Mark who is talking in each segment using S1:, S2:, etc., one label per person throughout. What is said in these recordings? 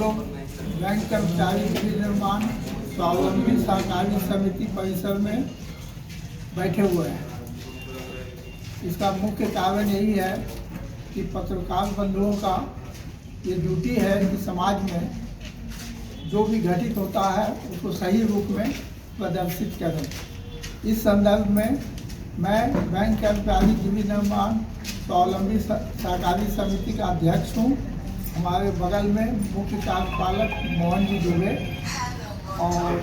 S1: लोग बैंक कर्मचारी निर्माण स्वावलंबी सहकारी समिति परिसर में बैठे हुए हैं। इसका मुख्य कारण यही है कि पत्रकार बंधुओं का ये ड्यूटी है कि समाज में जो भी घटित होता है उसको सही रूप में प्रदर्शित करें। इस संदर्भ में मैं बैंक कर्मचारी जीवी निर्माण स्वावलंबी सहकारी समिति का अध्यक्ष हूँ। हमारे बगल में मुख्य कार्यपालक मोहन जी दुबे और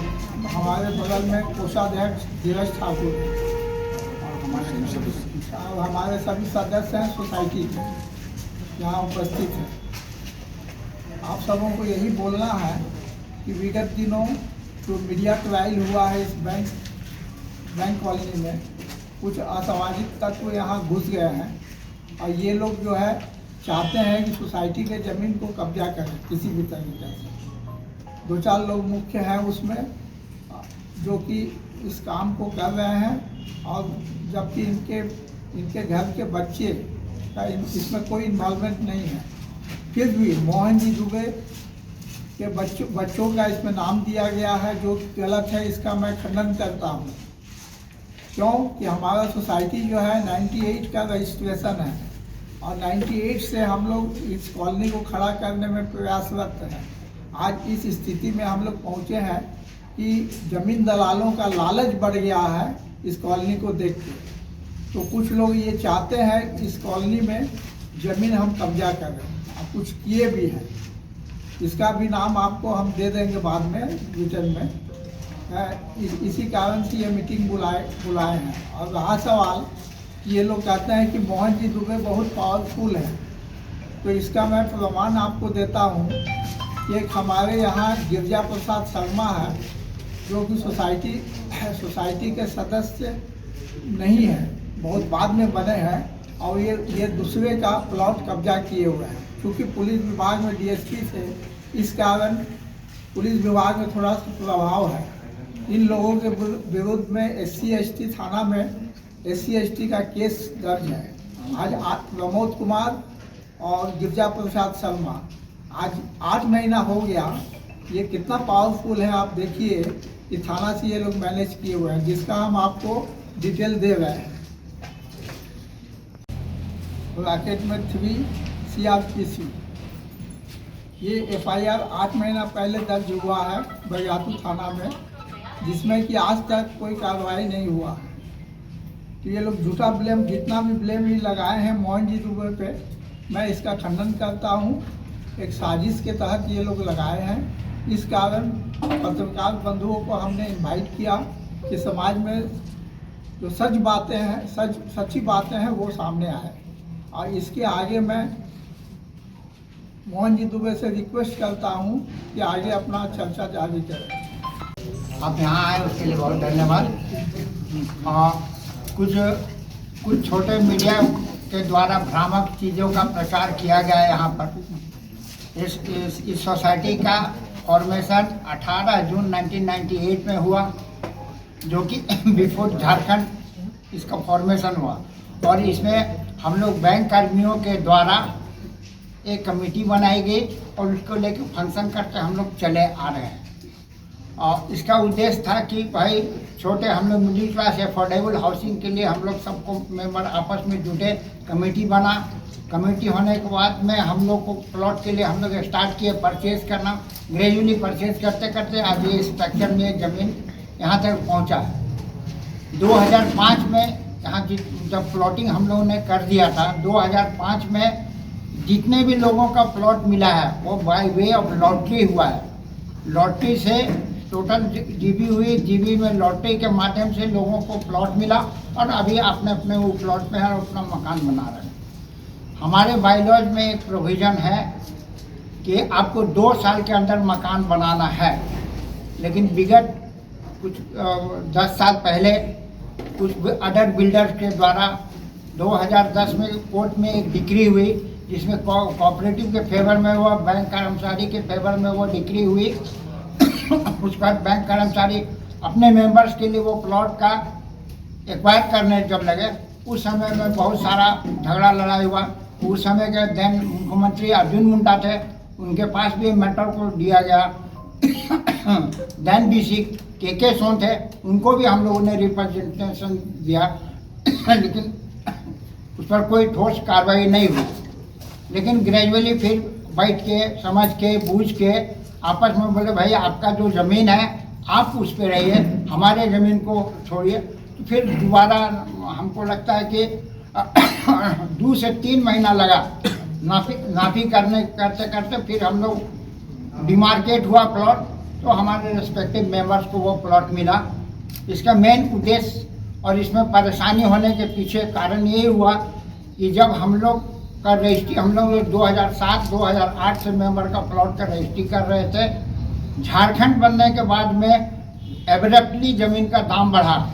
S1: हमारे बगल में कोषाध्यक्ष धीरज ठाकुर और हमारे सभी सदस्य हैं सोसाइटी के यहाँ उपस्थित हैं। आप सबों को यही बोलना है कि विगत दिनों जो मीडिया ट्रायल हुआ है इस बैंक कॉलोनी में, कुछ असामाजिक तत्व यहाँ घुस गए हैं और ये लोग जो है चाहते हैं कि सोसाइटी के ज़मीन को कब्जा करें किसी भी तरीके से। 2-4 लोग मुख्य हैं उसमें जो कि इस काम को कर रहे हैं और जबकि इनके घर के बच्चे का इसमें कोई इन्वॉल्वमेंट नहीं है। फिर भी मोहन जी दुबे के बच्चों का इसमें नाम दिया गया है जो गलत है। इसका मैं खंडन करता हूँ। क्यों कि हमारा सोसाइटी जो है 98 का रजिस्ट्रेशन है और 98 से हम लोग इस कॉलोनी को खड़ा करने में प्रयासरत हैं। आज इस स्थिति में हम लोग पहुँचे हैं कि ज़मीन दलालों का लालच बढ़ गया है इस कॉलोनी को देख के। तो कुछ लोग ये चाहते हैं इस कॉलोनी में ज़मीन हम कब्जा करें और कुछ किए भी हैं। इसका भी नाम आपको हम दे देंगे बाद में रिटर्न में। इसी कारण से ये मीटिंग बुलाए हैं। और रहा सवाल कि ये लोग कहते हैं कि मोहन जी दुबे बहुत पावरफुल है, तो इसका मैं प्रमाण आपको देता हूँ कि एक हमारे यहाँ गिरजा प्रसाद शर्मा है जो कि सोसाइटी के सदस्य नहीं है, बहुत बाद में बने हैं और ये दूसरे का प्लॉट कब्जा किए हुए हैं। क्योंकि पुलिस विभाग में डीएसपी थे, इस कारण पुलिस विभाग में थोड़ा सा प्रभाव है। इन लोगों के विरुद्ध में SC/ST थाना में SC/ST का केस दर्ज है। आज प्रमोद कुमार और गिरजा प्रसाद शर्मा आज 8 महीना हो गया। ये कितना पावरफुल है आप देखिए कि थाना से ये लोग मैनेज किए हुए हैं, जिसका हम आपको डिटेल दे रहे हैं। ब्रैकेट में 3 CRPC ये FIR 8 महीना पहले दर्ज हुआ है बरियातू थाना में, जिसमें कि आज तक कोई कार्रवाई नहीं हुआ है। तो ये लोग झूठा ब्लेम, जितना भी ब्लेम ही लगाए हैं मोहन जी दुबे पे, मैं इसका खंडन करता हूँ। एक साजिश के तहत ये लोग लगाए हैं। इस कारण पत्रकार बंधुओं को हमने इनवाइट किया कि समाज में जो सच्ची बातें हैं वो सामने आए। और इसके आगे मैं मोहन जी दुबे से रिक्वेस्ट करता हूँ कि आगे अपना चर्चा जारी करें।
S2: आप यहाँ आए उसके लिए बहुत धन्यवाद। और कुछ छोटे मीडिया के द्वारा भ्रामक चीज़ों का प्रचार किया गया है यहाँ पर। इस सोसाइटी का फॉर्मेशन 18 जून 1998 में हुआ, जो कि बिफोर झारखंड इसका फॉर्मेशन हुआ। और इसमें हम लोग बैंक कर्मियों के द्वारा एक कमेटी बनाई गई और उसको लेकर फंक्शन करके हम लोग चले आ रहे हैं। और इसका उद्देश्य था कि भाई छोटे हम लोग मिडिल क्लास अफोर्डेबल हाउसिंग के लिए हम लोग सबको मेंबर आपस में जुटे, कमेटी बना। कमेटी होने के बाद में हम लोग को प्लॉट के लिए हम लोग स्टार्ट किए परचेज करना। ग्रेजुअली परचेज करते करते आज ये स्ट्रक्चर में ज़मीन यहाँ तक पहुँचा है। 2005 में यहाँ जब प्लॉटिंग हम लोगों ने कर दिया था, 2005 में जितने भी लोगों का प्लॉट मिला है वो बाय वे ऑफ लॉटरी हुआ है। लॉटरी से टोटल जीबी हुई, जीबी में लॉटरी के माध्यम से लोगों को प्लॉट मिला और अभी अपने अपने वो प्लॉट में है और अपना मकान बना रहे हैं। हमारे बायलॉज में एक प्रोविज़न है कि आपको 2 साल के अंदर मकान बनाना है, लेकिन विगत कुछ 10 साल पहले कुछ अदर बिल्डर्स के द्वारा 2010 में कोर्ट में एक डिक्री हुई, जिसमें कोऑपरेटिव के फेवर में हुआ, बैंक कर्मचारी के फेवर में वो डिक्री हुई। उसके बाद बैंक कर्मचारी अपने मेंबर्स के लिए वो प्लॉट का एक्वायर करने जब लगे, उस समय में बहुत सारा झगड़ा लड़ाई हुआ। उस समय के देन मुख्यमंत्री अर्जुन मुंडा थे, उनके पास भी मैटर को दिया गया। दैन बीसी के सोन थे, उनको भी हम लोगों ने रिप्रेजेंटेशन दिया, लेकिन उस पर कोई ठोस कार्रवाई नहीं हुई। लेकिन ग्रेजुअली फिर बैठ के समझ के बूझ के आपस में बोले भाई आपका जो ज़मीन है आप उस पर रहिए, हमारे ज़मीन को छोड़िए। तो फिर दोबारा हमको लगता है कि 2 से 3 महीना लगा नापी करते करते फिर हम लोग डिमार्केट हुआ प्लॉट, तो हमारे रेस्पेक्टिव मेंबर्स को वो प्लॉट मिला। इसका मेन उद्देश्य और इसमें परेशानी होने के पीछे कारण ये हुआ कि जब हम लोग का रजिस्ट्री, हम लोग 2007-2008 से मेंबर का प्लॉट का रजिस्ट्री कर रहे थे। झारखंड बनने के बाद में एब्रप्टली ज़मीन का दाम बढ़ा।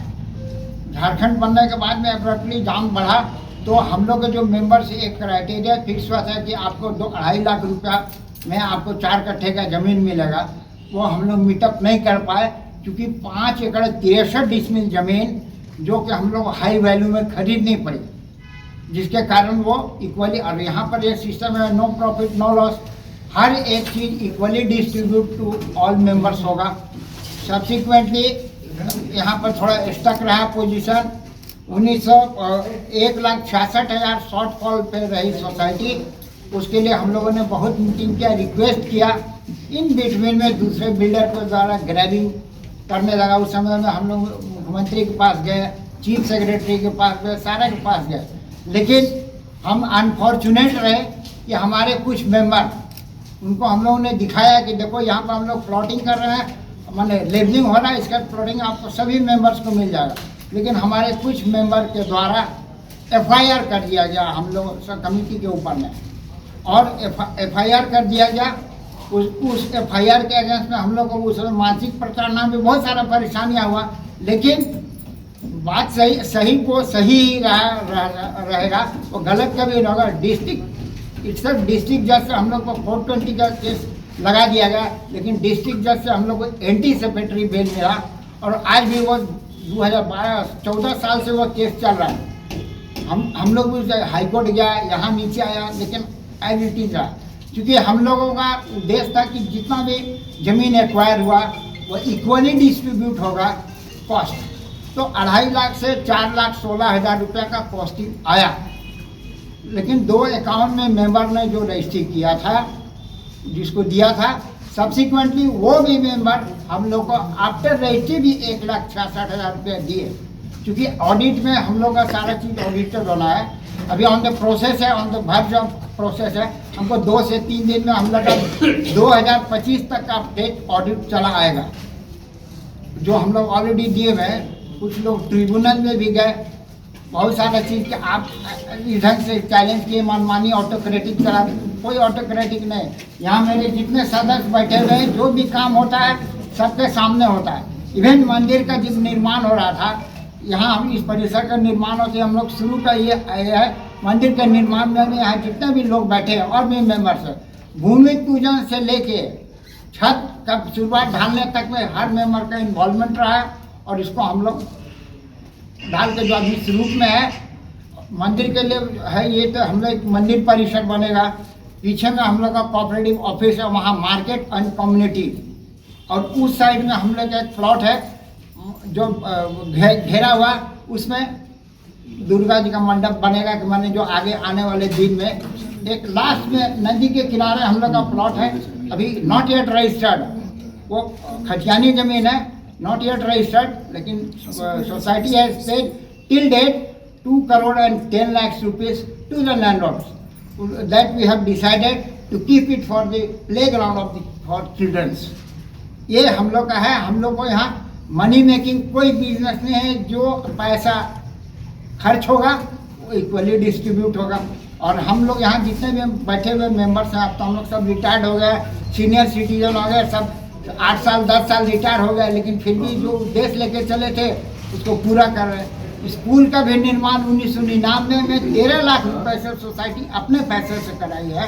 S2: झारखंड बनने के बाद में एब्रप्टली दाम बढ़ा, तो हम लोग के जो मेंबर्स एक क्राइटेरिया फिक्स हुआ था कि आपको 2-2.5 लाख रुपया में आपको 4 कट्ठे का ज़मीन मिलेगा। वो हम लोग मीटअप नहीं कर पाए, क्योंकि 5 एकड़ 63 डिसमिल ज़मीन जो कि हम लोग हाई वैल्यू में खरीदनी पड़ी, जिसके कारण वो इक्वली, और यहाँ पर ये सिस्टम है नो प्रॉफिट नो लॉस, हर एक चीज़ equally distribute to all members होगा। सब्सिक्वेंटली यहाँ पर थोड़ा स्टक रहा पोजीशन। 1,66,000 शॉर्टफॉल पे रही सोसाइटी। उसके लिए हम लोगों ने बहुत मीटिंग किया, रिक्वेस्ट किया। इन बिटवीन में दूसरे बिल्डर के द्वारा ग्रैबिंग करने लगा। उस समय में हम लोग मुख्यमंत्री के पास गए, चीफ सेक्रेटरी के पास गए, सारे के पास गए, लेकिन हम अनफॉर्चुनेट रहे कि हमारे कुछ मेंबर, उनको हम लोगों ने दिखाया कि देखो यहाँ पर हम लोग प्लॉटिंग कर रहे हैं, माने लेबलिंग हो रहा है, इसका प्लॉटिंग आपको सभी मेंबर्स को मिल जाएगा। लेकिन हमारे कुछ मेंबर के द्वारा FIR कर दिया गया हम लोग सब कमेटी के ऊपर में, और FIR कर दिया गया। उस FIR के अगेंस्ट में हम लोग को उस मानसिक प्रताड़ना में बहुत सारा परेशानियाँ हुआ। लेकिन बात सही को सही ही रहेगा, वो गलत कभी नहीं होगा। डिस्ट्रिक्ट जज से हम लोग को 420 का केस लगा दिया गया, लेकिन डिस्ट्रिक्ट जज से हम लोग को एंटीसिपेटरी बेल मिला, और आज भी वो 2014 साल से वो केस चल रहा है। हम लोग भी हाई कोर्ट गया, यहाँ नीचे आया, लेकिन एज इट इज रहा, क्योंकि हम लोगों का उद्देश्य था कि जितना भी ज़मीन एक्वायर हुआ वो इक्वली डिस्ट्रीब्यूट होगा कॉस्ट। तो 2.5 लाख से 4,16,000 रुपये का कॉस्टिंग आया। लेकिन 2 अकाउंट में मेंबर ने जो रजिस्ट्री किया था, जिसको दिया था, सब्सिक्वेंटली वो भी मेंबर हम लोग को आफ्टर रजिस्ट्री भी 1,66,000 रुपये दिए, क्योंकि ऑडिट में हम लोग का सारा चीज़ ऑडिटेड होना है। अभी ऑन द प्रोसेस है, on the verge of process है। हमको 2 से 3 दिन में हम लोग का 2025 तक का डेट ऑडिट चला आएगा, जो हम लोग ऑलरेडी दिए हुए हैं। कुछ लोग ट्रिब्यूनल में भी गए, बहुत सारा चीज़ के आप इधर से चैलेंज किए, मनमानी ऑटोक्रेटिक करा। कोई ऑटोक्रेटिक नहीं, यहाँ मेरे जितने सदस्य बैठे हुए हैं, जो भी काम होता है सबके सामने होता है। इवेंट मंदिर का जब निर्माण हो रहा था, यहाँ हम इस परिसर का निर्माण होते हम लोग शुरू का ये है, मंदिर के निर्माण में यहाँ जितने भी लोग बैठे हैं और भी मेंबर्स हैं, भूमि पूजन से लेके छत का शुरुआत ढालने तक में हर मेंबर का इन्वॉल्वमेंट रहा है। और इसको हम लोग डाल के जो अभी शुरू में है, मंदिर के लिए है ये, तो हम लोग एक मंदिर परिसर बनेगा। पीछे में हम लोग का कोऑपरेटिव ऑफिस है, वहाँ मार्केट एंड कम्युनिटी, और उस साइड में हम लोग का एक प्लॉट है जो घेरा हुआ, उसमें दुर्गा जी का मंडप बनेगा। कि माने जो आगे आने वाले दिन में एक लास्ट में नदी के किनारे हम लोग का प्लॉट है, अभी नॉट येट रजिस्टर्ड, वो खतियानी जमीन है, नॉट येट रजिस्टर्ड, लेकिन society has paid till date 2.10 crore rupees to the landlords, that we have decided to keep it for the playground of for children's। ये हम लोग का है। हम लोग को यहाँ मनी मेकिंग कोई बिजनेस नहीं है, जो पैसा खर्च होगा वो इक्वली डिस्ट्रीब्यूट होगा। और हम लोग यहाँ जितने भी बैठे हुए मेंबर्स हैं, अब तो हम लोग सब रिटायर्ड हो गए, सीनियर सिटीजन हो गए, सब 8 साल 10 साल रिटायर हो गए, लेकिन फिर भी जो उद्देश्य लेके चले थे उसको पूरा कर रहे हैं। स्कूल का भी निर्माण 1999 में 13 लाख रुपए से सोसाइटी अपने पैसे से कराई है।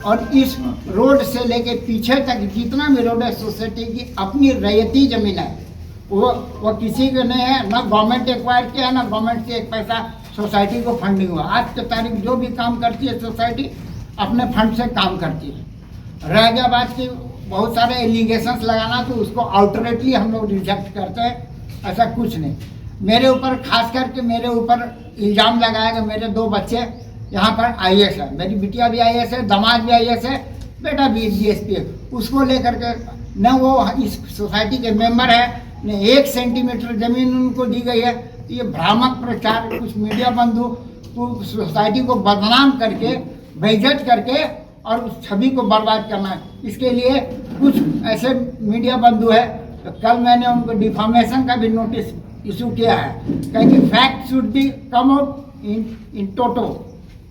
S2: और इस रोड से लेके पीछे तक जितना भी रोड है, सोसाइटी की अपनी रैयती जमीन है, वो किसी को नहीं है, ना गवर्नमेंट एक्वायर किया है, ना गवर्नमेंट से एक पैसा सोसाइटी को फंडिंग हुआ। आज के तारीख जो भी काम करती है सोसाइटी अपने फंड से काम करती है। रह गया बात की बहुत सारे एलिगेशंस लगाना, तो उसको आउटरेटली हम लोग रिजेक्ट करते हैं, ऐसा कुछ नहीं। मेरे ऊपर खास करके मेरे ऊपर इल्ज़ाम लगाया कि मेरे 2 बच्चे यहाँ पर IAS है, मेरी बिटिया भी IAS है, दामाद भी IAS है, बेटा भी DSP है। उसको लेकर के न वो इस सोसाइटी के मेंबर है, न 1 सेंटीमीटर ज़मीन उनको दी गई है। ये भ्रामक प्रचार, कुछ मीडिया बंधु को सोसाइटी को बदनाम करके, बेइज्जत करके और उस छवि को बर्बाद करना है। इसके लिए कुछ ऐसे मीडिया बंधु है, तो कल मैंने उनको डिफामेशन का भी नोटिस इशू किया है, क्योंकि fact should be come out in toto,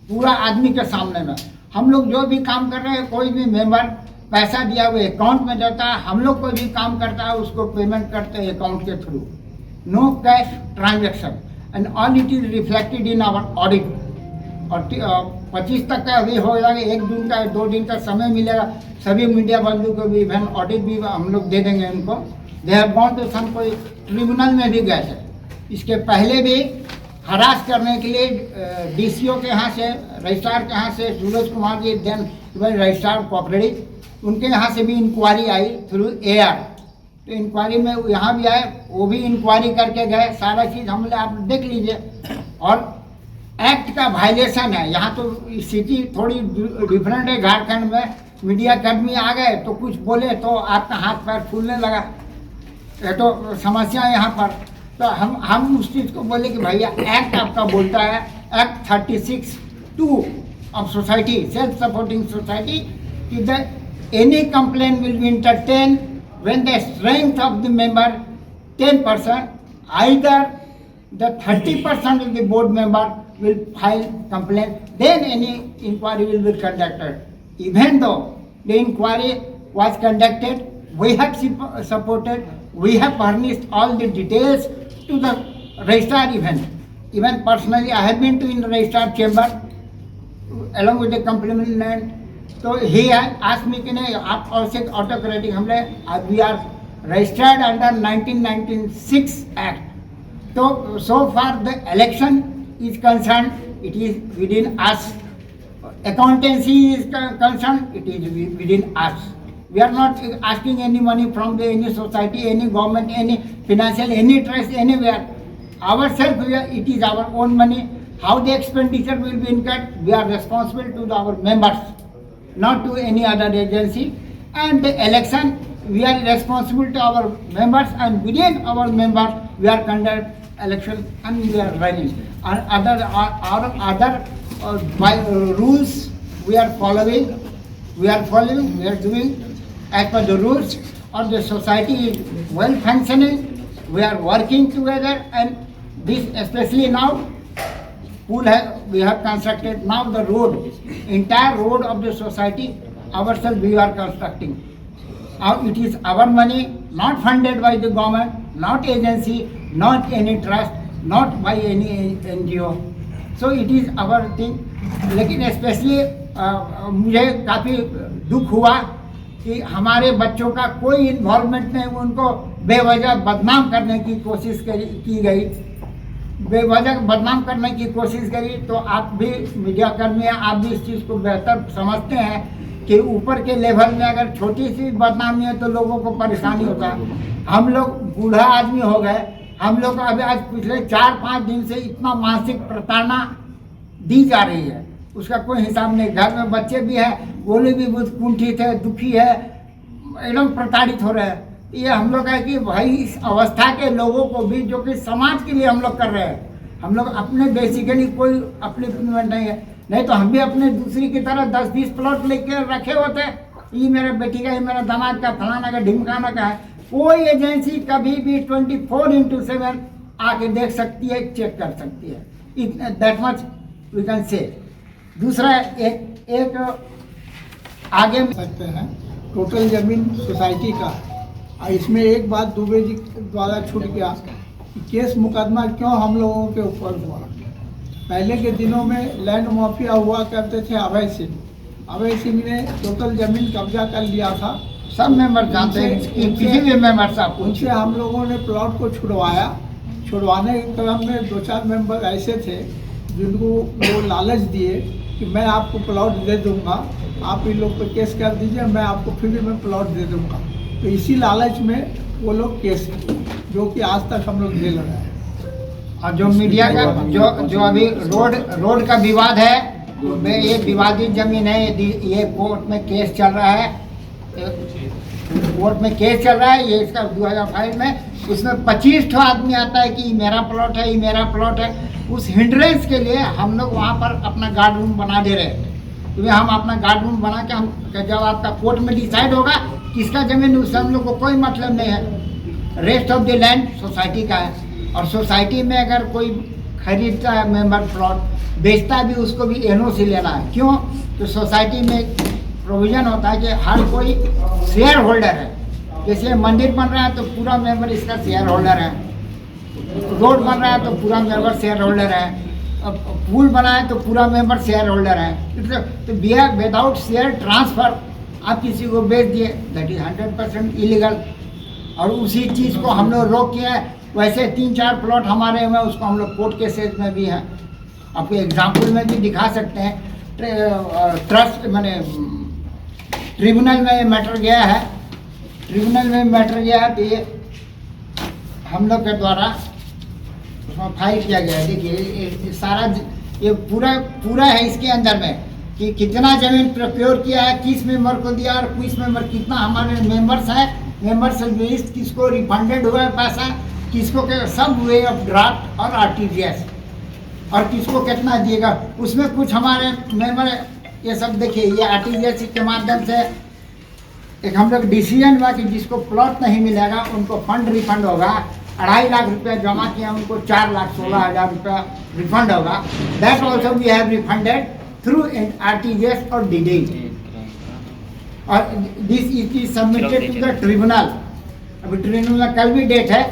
S2: पूरा आदमी के सामने में। हम लोग जो भी काम कर रहे हैं, कोई भी मेंबर पैसा दिया हुआ अकाउंट में जाता है, हम लोग कोई भी काम करता है उसको पेमेंट करते हैं अकाउंट के through, no cash transaction, and all it is reflected in our audit. और 25 तक का अभी हो जाएगा, 1 दिन का 2 दिन का समय मिलेगा, सभी मीडिया बंधु को भी इवन ऑडिट भी हम लोग दे देंगे उनको। They have gone to some कोई ट्रिब्यूनल में भी गए थे, इसके पहले भी हरास करने के लिए DCO के यहाँ से, रजिस्ट्रार के यहाँ से, Suraj Kumar ji then registrar cooperative, उनके यहाँ से भी इंक्वायरी आई थ्रू AR। तो इंक्वायरी में यहाँ भी आए, वो भी इंक्वायरी करके गए, सारा चीज़ हम आप देख लीजिए। और एक्ट का वायलेशन है, यहाँ तो स्थिति थोड़ी डिफरेंट है। झारखंड में मीडिया कर्मी आ गए तो कुछ बोले तो आपका हाथ पैर फूलने लगा, ये तो समस्या है यहाँ पर। तो हम उस चीज़ को बोले कि भैया एक्ट आपका बोलता है, act 36(2) of society, self supporting society, कि the any complaint will be entertained when the strength of the member 10%, either the 30% of the board member will file complaint, then any inquiry will be conducted. Even though the inquiry was conducted, we have supported, we have furnished all the details to the registrar event. Even personally, I have been to in the registrar chamber along with the complainant. So he asked me कि नहीं आप और से autocratic, हमने we are registered under 1996 act. तो so far the election is concerned, it is within us. Accountancy is concerned, it is within us. We are not asking any money from any society, any government, any financial, any trust, anywhere. Ourselves, it is our own money. How the expenditure will be incurred, we are responsible to our members, not to any other agency. And the election, we are responsible to our members, and within our members, we are conduct election and we are running. And other rules we are following, we are doing as per the rules, or the society is well functioning. We are working together, and this especially now, pool we have constructed. Now the road, entire road of the society, ourselves we are constructing. It is our money, not funded by the government, not agency, not any trust, not by any NGO. So it is our thing. लेकिन especially मुझे काफ़ी दुख हुआ कि हमारे बच्चों का कोई इन्वॉल्वमेंट नहीं, उनको बेवजह बदनाम करने की कोशिश की गई, बेवजह बदनाम करने की कोशिश करी। तो आप भी मीडिया कर्मी हैं, आप भी इस चीज़ को बेहतर समझते हैं कि ऊपर के लेवल में अगर छोटी सी बदनामी है तो लोगों को परेशानी होता है। हम लोग बूढ़ा आदमी हो गए, हम लोग अभी आज पिछले 4-5 दिन से इतना मानसिक प्रताड़ना दी जा रही है, उसका कोई हिसाब नहीं। घर में बच्चे भी हैं, वो लोग भी बहुत कुंठित है, दुखी है, एकदम प्रताड़ित हो रहे हैं। ये हम लोग है कि भाई इस अवस्था के लोगों को भी, जो कि समाज के लिए हम लोग कर रहे हैं, हम लोग अपने बेसिकली कोई अपनी इन्वेंट नहीं है, नहीं तो हम भी अपने दूसरी की तरह 10-20 प्लॉट लेके रखे होते। ये मेरे बेटी का, ये मेरा दामाद का, फलाना का, ढिमकाना का है। कोई एजेंसी कभी भी 24/7 आके देख सकती है, चेक कर सकती है, that much we can say. दूसरा एक आगे
S1: सकते हैं टोटल जमीन सोसाइटी का। इसमें एक बात दुबे जी द्वारा छूट गया, केस मुकदमा क्यों हम लोगों के ऊपर हुआ। पहले के दिनों में लैंड माफिया हुआ करते थे अभय सिंह ने टोटल जमीन कब्जा कर लिया था।
S2: सब मेंबर जानते हैं, किसी भी मेंबर साहब,
S1: उनसे हम लोगों ने प्लॉट को छुड़वाने के क्रम में 2-4 मेंबर ऐसे थे जिनको वो लालच दिए कि मैं आपको प्लॉट दे दूंगा आप इन लोग पे केस कर दीजिए, मैं आपको फ्री में प्लॉट दे दूंगा। तो इसी लालच में वो लोग केस किए, जो कि आज तक हम लोग झेल रहे हैं।
S2: और जो मीडिया का जो अभी रोड का विवाद है, ये विवादित जमीन है, ये कोर्ट में केस चल रहा है, कोर्ट में केस चल रहा है। ये इसका 2005 में, उसमें 25 ठो आदमी आता है कि ये मेरा प्लॉट है, ये मेरा प्लॉट है। उस हिंड्रेंस के लिए हम लोग वहाँ पर अपना गार्ड रूम बना दे रहे हैं। क्योंकि हम अपना गार्ड रूम बना के, हम जब आपका कोर्ट में डिसाइड होगा किसका जमीन, उससे हम लोग को कोई मतलब नहीं है। Rest of the land society का है, और सोसाइटी में अगर कोई खरीदता है मेंबर प्लॉट, बेचता भी, उसको भी एनओसी लेना है। क्यों? तो सोसाइटी में प्रोविजन होता है कि हर कोई शेयर होल्डर है। जैसे मंदिर बन रहा है तो पूरा मेंबर इसका शेयर होल्डर है, रोड बन रहा है तो पूरा मेंबर शेयर होल्डर है, पुल बना है तो पूरा मेंबर शेयर होल्डर है। तो विदाउट शेयर ट्रांसफर आप किसी को बेच दिए, दैट इज 100% इलीगल। और उसी चीज़ को हम लोग रोक किए हैं। वैसे 3-4 प्लॉट हमारे में, उसको हम लोग कोर्ट केसेस में भी हैं, आपको एग्जाम्पल में भी दिखा सकते हैं। ट्रस्ट मैंने ट्रिब्यूनल में मैटर गया है, ट्रिब्यूनल में मैटर गया है, तो ये हम लोग के द्वारा उसमें फाइल किया गया है। देखिए सारा ये पूरा है इसके अंदर में कि कितना जमीन प्रोक्योर किया है, किस मेंबर को दिया, और किस मेंबर कितना हमारे मेंबर्स हैं, मेंबर्स लिस्ट, किसको रिफंडेड हुआ है पैसा, किसको सब वे ऑफ ड्राफ्ट और आरटीजीएस, और किसको कितना दिएगा। उसमें कुछ हमारे मेंबर, ये सब देखिए, ये आरटीजीएस के माध्यम से एक हम लोग डिसीजन हुआ कि जिसको प्लॉट नहीं मिलेगा उनको फंड रिफंड होगा। 2.5 लाख रुपया जमा किया, उनको 4,16,000 रुपया रिफंड होगा। That also we have refunded through RTGS और डीडी, और this is submitted to the tribunal. अभी ट्रिब्यूनल में कल भी डेट है,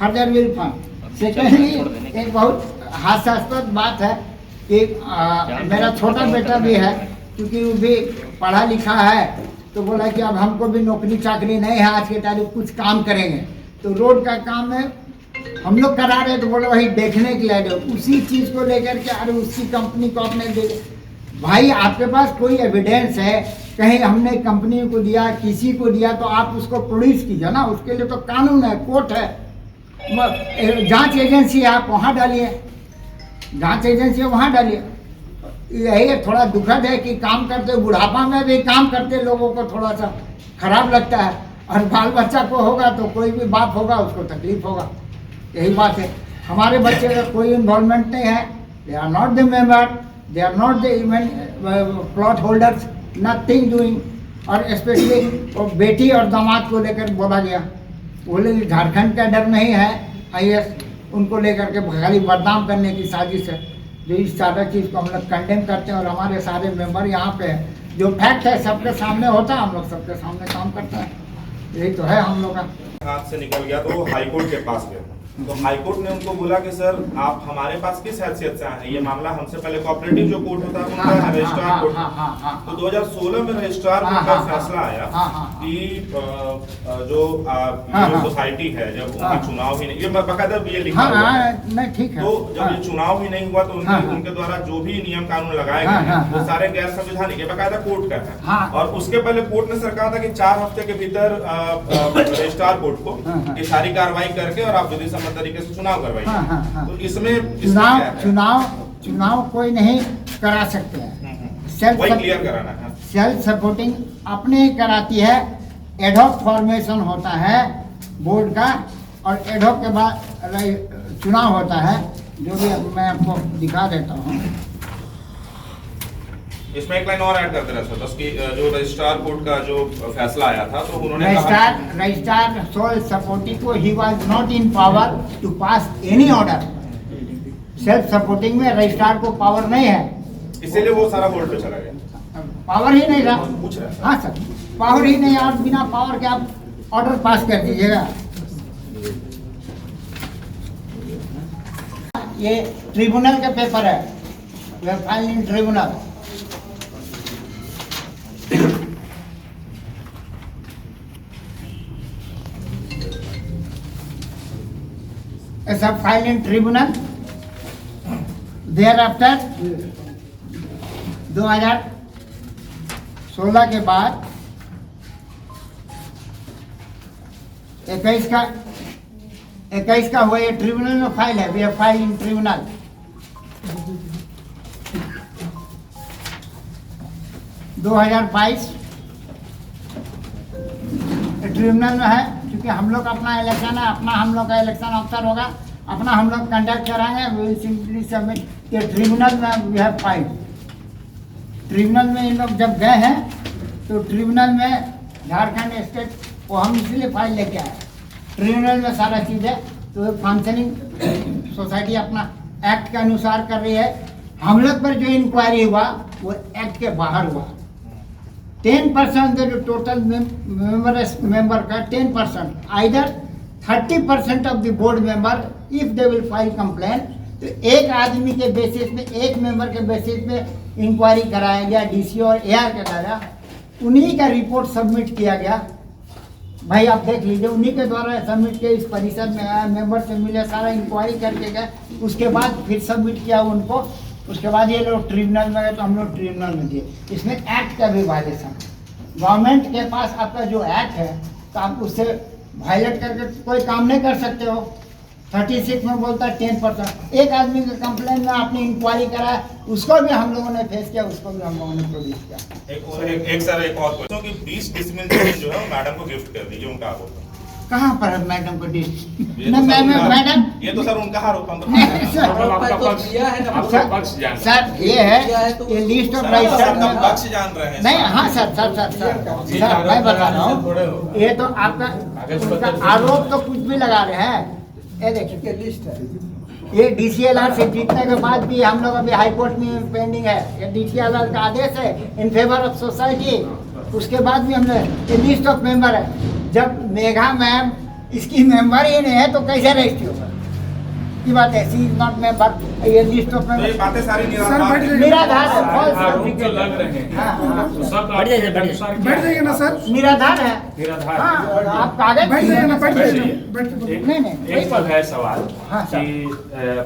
S2: फर्दर विल फंड। सेकेंडली, एक बहुत हास्यास्पद बात है कि मेरा छोटा बेटा भी है, क्योंकि वो भी पढ़ा लिखा है, तो बोला कि अब हमको भी नौकरी चाकरी नहीं है, आज के तारीख कुछ काम करेंगे। तो रोड का काम है, हम लोग करा रहे, तो बोले वही देखने के लिए दो। उसी चीज़ को लेकर के, अरे उसी कंपनी को आपने दे, भाई आपके पास कोई एविडेंस है, कहीं हमने कंपनी को दिया, किसी को दिया, तो आप उसको प्रोड्यूस कीजिए ना। उसके लिए तो कानून है, कोर्ट है, जांच एजेंसी है, आप वहाँ डालिए, जांच एजेंसी है वहाँ डालिए। यही थोड़ा दुखद है कि काम करते बुढ़ापा में भी काम करते लोगों को थोड़ा सा खराब लगता है, और बाल बच्चा को होगा तो कोई भी बाप होगा उसको तकलीफ होगा। यही बात है। हमारे बच्चे का कोई इन्वॉल्वमेंट नहीं है, they are not the member, they are not the even plot holders, nothing doing. और स्पेशली बेटी और दामाद को लेकर बोला गया, बोले झारखंड का डर नहीं है, IAS उनको लेकर के खाली बदनाम करने की साजिश है। जो इस सारा चीज़ को हम लोग कंडेम करते हैं, और हमारे सारे मेंबर यहाँ पे है, जो फैक्ट है सबके सामने होता है, हम लोग सबके सामने काम करते हैं। यही तो है हम लोग का।
S3: हाथ से निकल गया तो वो हाईकोर्ट के पास गया, तो हाईकोर्ट ने उनको बोला कि सर आप हमारे पास किस हैसियत से आए हैं, ये मामला हमसे पहले कोऑपरेटिव जो कोर्ट होता है उनका है, रजिस्ट्रार कोर्ट। तो 2016 में रजिस्ट्रार कोर्ट का फैसला आया कि जो सोसाइटी है, जब उनका चुनाव ही नहीं, ये बकायदा ये लिखा हुआ है,
S2: ठीक है,
S3: तो जब ये चुनाव ही नहीं हुआ तो उनके द्वारा जो भी नियम कानून लगाए गए हैं वो सारे गैर संवैधानिक, ये बकायदा कोर्ट का है। और उसके पहले कोर्ट ने सर कहा था कि 4 हफ्ते के भीतर रजिस्ट्रार कोर्ट को ये सारी कार्रवाई करके और आप विधि तरीके से चुनाव करवाइए। तो इसमें
S2: चुनाव कोई नहीं करा सकते हैं,
S3: वही क्लियर कराना है।
S2: सेल्फ सपोर्टिंग अपने कराती है, एडहॉक फॉर्मेशन होता है बोर्ड का, और एडहॉक के बाद चुनाव होता है, जो भी मैं आपको दिखा देता हूँ।
S3: इसमें एक लाइन और ऐड करते रहे सर, कि जो रजिस्ट्रार कोर्ट का जो फैसला आया था, तो उन्होंने
S2: रजिस्ट्रार सोल सपोर्टिंग को he was not in power to pass any order. Self supporting में रजिस्ट्रार को पावर नहीं है,
S3: इसीलिए वो सारा होल्ड पे चला गया,
S2: पावर ही नहीं रहा।
S3: पूछ रहे हैं।
S2: हाँ सर, पावर ही नहीं, और बिना पावर के आप ऑर्डर पास कर दीजिएगा। ये ट्रिब्यूनल का पेपर है, we are filing in tribunal. सब file in tribunal. Thereafter 2016 16 के बाद 21 का हुआ। ये ट्रिब्यूनल में फाइल है, we have file in tribunal. Tribunal में है, क्योंकि हम लोग अपना इलेक्शन है, अपना हम लोग का इलेक्शन अफसर होगा, अपना हम लोग कंडक्ट कराएंगे। We will simply submit. ये ट्रिब्यूनल में वी हैव फाइल। ट्रिब्यूनल में इन लोग जब गए हैं तो ट्रिब्यूनल में झारखंड स्टेट वो हम इसलिए फाइल लेके आए। ट्रिब्यूनल में सारा चीज़ है, तो फंक्शनिंग सोसाइटी अपना एक्ट के अनुसार कर रही है। हम लोग पर जो इंक्वायरी हुआ वो एक्ट के बाहर हुआ। 10% जो टोटल मेंबर का 10%, either 30% of the board member if they will file complaint, तो एक आदमी के बेसिस में, एक मेंबर के बेसिस पे इंक्वायरी कराया गया डीसी और एआर के द्वारा। उन्हीं का रिपोर्ट सबमिट किया गया। भाई आप देख लीजिए, उन्हीं के द्वारा सबमिट किया। इस परिषद में आया, मेंबर से मिले, सारा इंक्वायरी करके गए, उसके बाद फिर सबमिट किया उनको। उसके बाद ये लोग ट्रिब्यूनल में गए तो हम लोग ट्रिब्यूनल में दिए। इसमें एक्ट का भी वायलेशन। गवर्नमेंट के पास आपका जो एक्ट है तो आप उससे वायलेट करके कोई काम नहीं कर सकते हो। 36 में बोलता है 10%। एक आदमी के कंप्लेंट में आपने इंक्वायरी कराया, उसको भी हम लोगों ने फेस किया, उसको भी हम लोगों ने प्रोड्यूस किया।
S3: एक और क्वेश्चन कि 20 डिसमिल जमीन जो है वो मैडम को गिफ्ट कर दीजिए, उनका आरोप है।
S2: कहाँ पर है मैडम को डिस?
S3: मैडम ये तो सर उनका आरोप है।
S2: सर ये है, ये लिस्ट ऑफ रजिस्टर्ड
S3: पक्ष जान रहे हैं।
S2: नहीं, हाँ सर मैं बता रहा हूँ, ये तो आपका आरोप तो कुछ भी लगा रहे हैं। ये देखिए लिस्ट है, ये डीसीएलआर से जीतने के बाद भी हम लोग अभी हाई कोर्ट में पेंडिंग है। ये डीसीएलआर का आदेश है इन फेवर ऑफ सोसाइटी। उसके बाद भी हमने ये लिस्ट ऑफ मेंबर है। जब मेघा मैम इसकी मेंबर ही नहीं है तो कैसे रजिस्ट्री होगा? की बात है, सी इज नॉट मेंबर। ये लिस्ट ऑफ मेंबर,
S3: ये बातें सारी निराधार
S2: है, फॉल्स
S4: लग रहे हैं।
S5: बैठ जाइए ना सर,
S2: निराधार है। हाँ, आप कागज
S5: बैठ जाइए ना, बैठ जाइए।
S2: नहीं
S4: एक पर है सवाल
S2: हाँ, सर।
S4: कि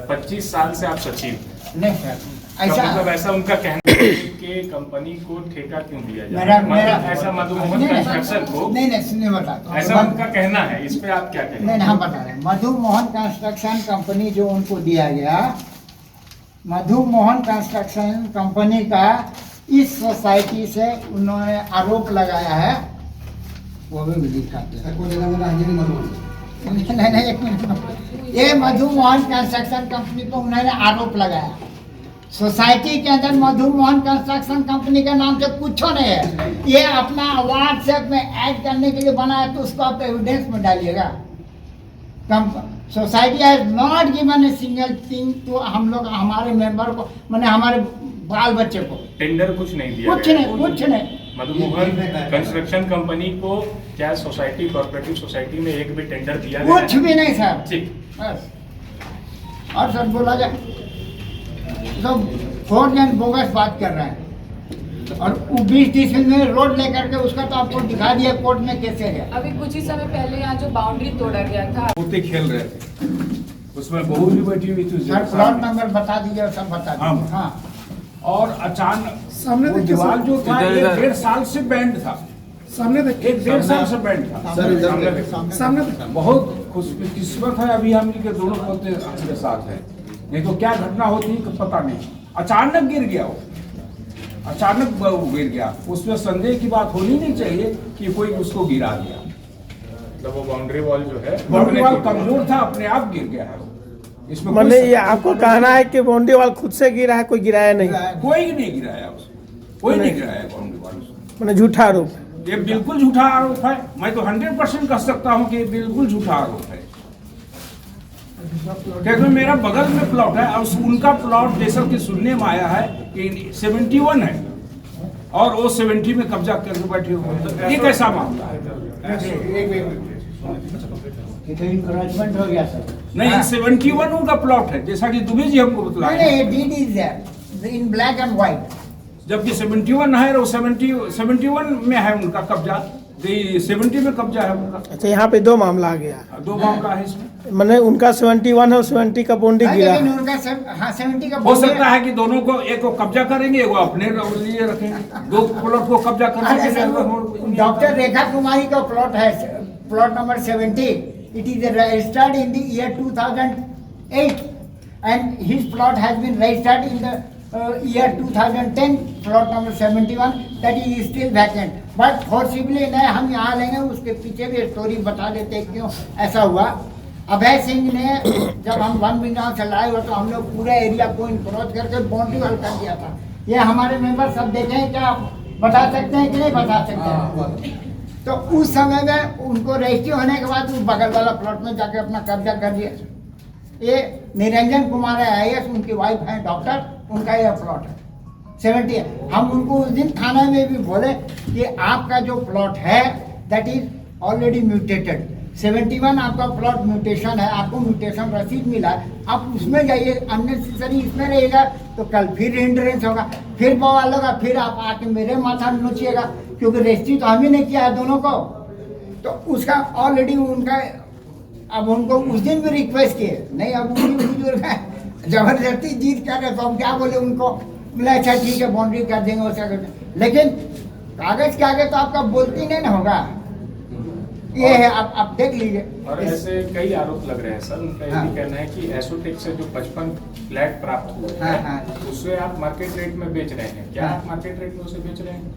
S4: 25 साल से आप सचिव,
S2: नहीं सर,
S4: मतलब
S2: ऐसा
S4: ऐसा उनका कहना है कि कंपनी को ठेका क्यों दिया जाए?
S2: मेरा
S4: ऐसा मधुमोहन कंस्ट्रक्शन को,
S2: नहीं सुनिए बता,
S4: ऐसा उनका कहना है। इस पे आप क्या कहेंगे?
S2: नहीं हम बता रहे हैं। मधुमोहन कंस्ट्रक्शन कंपनी जो उनको दिया गया, मधुमोहन कंस्ट्रक्शन कंपनी का इस सोसाइटी से उन्होंने आरोप लगाया है, वो भी दिखाते हैं। नहीं एक मिनट, ये मधुमोहन कंस्ट्रक्शन कंपनी को उन्होंने आरोप लगाया। सोसाइटी के अंदर मधुमोहन कंस्ट्रक्शन कंपनी के नाम से कुछ नहीं है। ये अपना व्हाट्सएप में ऐड करने के लिए बना है, तो उसको आप एविडेंस में डालिएगा। Society has not given a single thing to हम लोग, हमारे मेंबर को, मैंने हमारे बाल बच्चे को
S4: टेंडर कुछ नहीं दिया,
S2: कुछ नहीं।
S4: मधुमोहन कंस्ट्रक्शन कंपनी को क्या सोसाइटी, कोऑपरेटिव सोसाइटी में एक भी टेंडर दिया
S2: कुछ भी नहीं सर।
S4: ठीक,
S2: बस। और सर बोला जाए तो फोर्ज एंड बोगस बात कर रहे हैं। और 20 डिसमिल में रोड लेकर के उसका तो आपको दिखा दिया कोर्ट में कैसे गया।
S6: अभी कुछ ही समय पहले यहाँ जो बाउंड्री तोड़ा गया था,
S7: पोते खेल रहे थे, उसमें बहू भी बैठी हुई थी।
S2: सर प्लॉट नंबर बता दीजिए और सब बता दीजिए। हाँ,
S7: और अचानक
S5: सामने
S7: वो
S5: देखिए
S7: दीवार
S5: सर,
S7: जो था 1.5 साल से बैंड था,
S5: सामने देखिए,
S7: 1.5 साल से बैंड था।
S5: सामने देखिए।
S7: बहुत खुशकिस्मत है अभी हम के दोनों पोते हमारे साथ है, नहीं तो क्या घटना होती पता नहीं। अचानक गिर गया वो, अचानक वो गिर गया। उसमें संदेह की बात होनी नहीं चाहिए कि कोई उसको गिरा दिया।
S4: मतलब वो बाउंड्री वॉल जो है
S7: बाउंड्री वॉल कमजोर था, अपने आप गिर गया है। इसमें
S5: मैंने ये आपको कहना है कि बाउंड्री वाल खुद से गिरा है, कोई गिराया नहीं?
S7: कोई नहीं गिराया उसको, कोई नहीं गिराया बाउंड्री वॉल।
S5: मैंने झूठा आरोप।
S7: ये बिल्कुल झूठा आरोप है। मैं तो 100% कह सकता हूँ कि ये बिल्कुल झूठा आरोप है, क्योंकि मेरा बगल में प्लॉट है और उनका प्लॉट जैसा कि सुनने में आया है कि 71 है और वो 70 में कब्जा करके बैठे हुए हैं। ये कैसा मामला है?
S2: ये तो इंक्रोचमेंट हो गया सर।
S7: नहीं, 71 उनका प्लॉट है, जैसा कि दुबे जी हमको बतलाए,
S2: नहीं, deed is there in black and white.
S7: जबकि 71 है और 71 में है उनका कब्जा। 70 में कब्जा है उनका।
S5: अच्छा, यहाँ पे दो मामला आ गया,
S7: 2 मामला है इसमें।
S5: मैंने उनका 71 और 70 का बाउंड्री गिरा
S2: लेकिन
S5: है।
S2: उनका 70 का
S7: हो सकता है कि दोनों को, एक को कब्जा करेंगे, एक को अपने लिए रखेंगे, 2 प्लॉट को कब्जा करने
S2: अरे
S7: के लिए
S2: सर, डॉक्टर रेखा कुमारी का प्लॉट है, plot number 70। It is registered in the year 2008 and his plot has been registered in the year 2010, plot number 71, that is still vacant. But forcibly नहीं, हम यहाँ लेंगे, उसके पीछे भी स्टोरी बता देते हैं क्यों ऐसा हुआ। अभय सिंह ने जब हम वन विभाग से लाए हुए तो हम लोग पूरे एरिया को इनक्रोच करके बाउंड्री वाल कर दिया था। ये हमारे मेंबर सब देखे हैं, क्या आप बता सकते हैं कि नहीं बता सकते हैं? तो उस समय में उनको रजिस्ट्री होने के बाद उस बगल वाला प्लॉट में जाके अपना कब्जा कर दिया। ये निरंजन कुमार है IAS, उनकी वाइफ है डॉक्टर, उनका यह प्लॉट है 70 है। हम उनको उस दिन थाना में भी बोले कि आपका जो प्लॉट है दैट इज ऑलरेडी म्यूटेटेड, 71 आपका प्लॉट म्यूटेशन है, आपको म्यूटेशन रसीद मिला है, आप उसमें जाइए, अननेसेसरी इसमें रहेगा तो कल फिर हिंड्रेंस होगा, फिर बवाल होगा, फिर आप आके मेरे माथा में नोचिएगा, क्योंकि रजिस्ट्री तो हम ही ने किया है दोनों को। तो उसका ऑलरेडी उनका, अब उनको उस दिन भी रिक्वेस्ट किए, नहीं अब उनकी बुजुर्ग है, जबरदस्ती जीत कर रहे, तो हम क्या बोले उनको, बोला अच्छा ठीक है बाउंड्री कर देंगे वैसा कर देंगे, लेकिन कागज के आगे तो आपका बोलती नहीं ना होगा। ये है, आप देख लीजिए।
S4: और ऐसे कई आरोप लग रहे हैं सर, उनका ये भी कहना है कि एसोटेक से जो 55 फ्लैट प्राप्त हुए हैं, उससे आप मार्केट रेट में बेच रहे हैं, क्या आप मार्केट रेट में उसे बेच रहे हैं?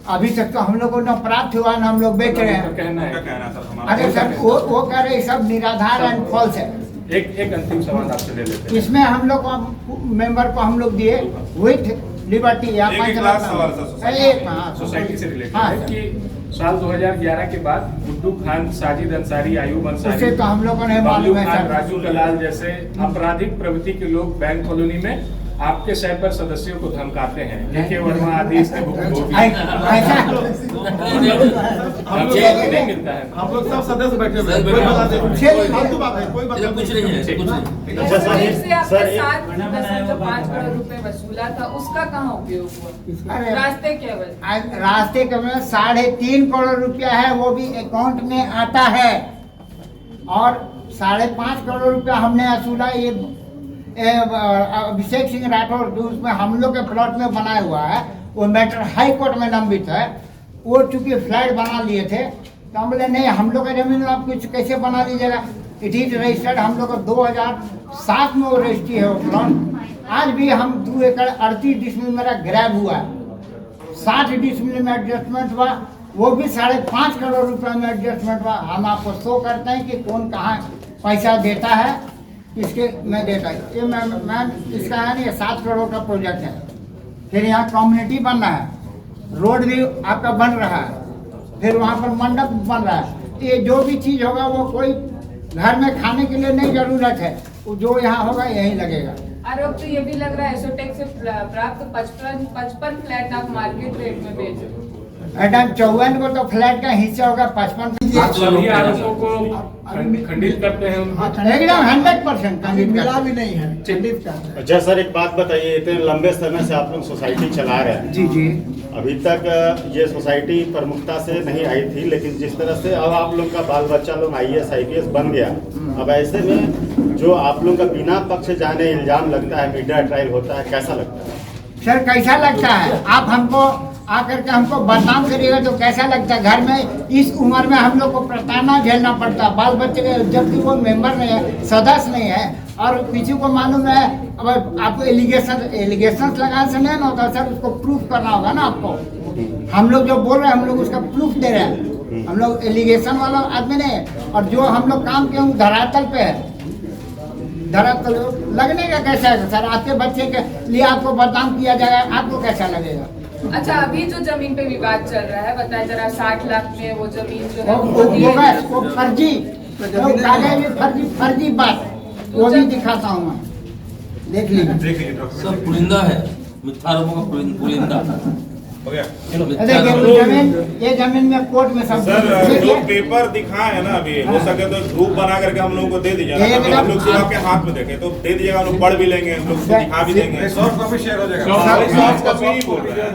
S2: अभी तक तो हम लोग को न प्राप्त हुआ न हम लोग बेच रहे हैं।
S4: कहना है।
S2: अरे सर वो कह रहे सब निराधार एंड फॉल्स है।
S4: एक अंतिम सवाल आपसे ले लेते हैं।
S2: इसमें हम लोग को मेंबर को हम लोग दिए विथ लिबर्टी या
S4: सोसाइटी से रिलेटेड है कि साल 2011 के बाद गुड्डू खान, साजिद अंसारी, आयूब अंसारी,
S2: उससे तो हम लोगों ने
S4: बबलू
S2: मालूम है
S4: खान,
S2: सर।
S4: राजू कलाल जैसे आपराधिक प्रवृत्ति के लोग बैंक कॉलोनी में आपके साइबर सदस्यों को धमकाते हैं। के वर्मा आदि इसके भुक्तभोगी
S2: ऐसा
S4: धमकी नहीं मिलता है।
S8: हम लोग सब सदस्य बैठे हुए हैं, कोई बता दे, फालतू बात है, कोई बात नहीं।
S9: कुछ नहीं है, कुछ नहीं।
S6: फिर से आपने 7.5 करोड़ रुपए वसूला था, उसका कहाँ उपयोग हुआ?
S2: अरे
S6: रास्ते केवल
S2: रास्ते के में 3.5 करोड़ रुपया है, वो भी अकाउंट में आता है, और 5.5 करोड़ रुपया हमने वसूला ये अभिषेक सिंह राठौर जो उसमें हम लोग के प्लॉट में बनाया हुआ है, वो मैटर हाई कोर्ट में लंबित है। वो चूंकि फ्लैट बना लिए थे तो हम बोले नहीं, हम लोग का जमीन आप कुछ कैसे बना लीजिएगा, इट इज रजिस्टर्ड, हम लोग का 2007 में वो रजिस्ट्री है वो प्लॉट। आज भी हम 2 एकड़ 38 डिसमिल मेरा ग्रैब हुआ है, 60 डिसमिल में एडजस्टमेंट हुआ, वो भी 5.5 करोड़ रुपए में एडजस्टमेंट हुआ। हम आपको शो करते हैं कि कौन कहाँ पैसा देता है, इसके मैं देता है। ये मैं इसका है नहीं, 7 करोड़ का प्रोजेक्ट है। फिर यहाँ कम्युनिटी बन रहा है, रोड भी आपका बन रहा है, फिर वहाँ पर मंडप बन रहा है। ये जो भी चीज़ होगा वो कोई घर में खाने के लिए नहीं जरूरत है, वो जो यहाँ होगा यहीं लगेगा।
S6: आरोप तो ये भी लग रहा है एसोटेक से प्राप्त 55 फ्लैट आप मार्केट रेट में बेच रहे हो।
S2: मैडम 54 को तो फ्लैट का हिस्सा होगा, 55
S4: आप सभी आरोपों को खंडित करते हैं उनको?
S2: एकदम 100%
S1: अभी मिला भी नहीं है, खंडित कर रहे हैं।
S10: अच्छा सर, एक बात बताइए, इतने लंबे समय से आप लोग सोसाइटी चला रहे हैं,
S2: जी जी,
S10: अभी तक ये सोसाइटी प्रमुखता से नहीं आई थी, लेकिन जिस तरह से अब आप लोग का बाल बच्चा लोग IAS IPS बन गया, अब ऐसे में जो आप लोग का बिना पक्ष जाने इल्जाम लगता है, मीडिया ट्रायल होता है, कैसा लगता है?
S2: सर कैसा लगता है? आप हमको आकर के हमको बदनाम करिएगा तो कैसा लगता है? घर में इस उम्र में हम लोग को प्रताड़ना झेलना पड़ता है, बाल बच्चे के, जबकि वो मेंबर नहीं है, सदस्य नहीं है, और किसी को मालूम है। अब आपको एलिगेशन लगाने से नहीं होता सर, उसको प्रूफ करना होगा ना आपको। हम लोग जो बोल रहे हैं हम लोग उसका प्रूफ दे रहे हैं, हम लोग एलिगेशन वाला आदमी नहीं है। और जो हम लोग काम किए धरातल पे है, धरातल लगने का कैसा है सर? आपके बच्चे के लिए आपको बदनाम किया जाएगा, आपको कैसा लगेगा?
S6: अच्छा, अभी जो जमीन पे विवाद चल रहा है, बताया जरा 60 लाख में वो जमीन जो है
S2: वो फर्जी, फर्जी बात, वो भी दिखाता हूँ मैं, देख लीजिए।
S9: सब पुलिंदा है, मिथ्या आरोपों का पुलिंदा
S3: हो गया।
S2: ये जमीन में कोर्ट में सब
S3: सर जो पेपर दिखाए है ना, अभी हो सके तो ग्रुप बना करके हम लोगों को दे दीजिए, हम लोग सिर्फ आपके हाथ में देखें तो दे दीजिएगा, हम लोग पढ़ भी लेंगे, हम लोग दिखा भी देंगे,
S8: सॉफ्ट कॉपी शेयर हो जाएगा।
S3: सॉफ्ट कॉपी बोल रहे हैं।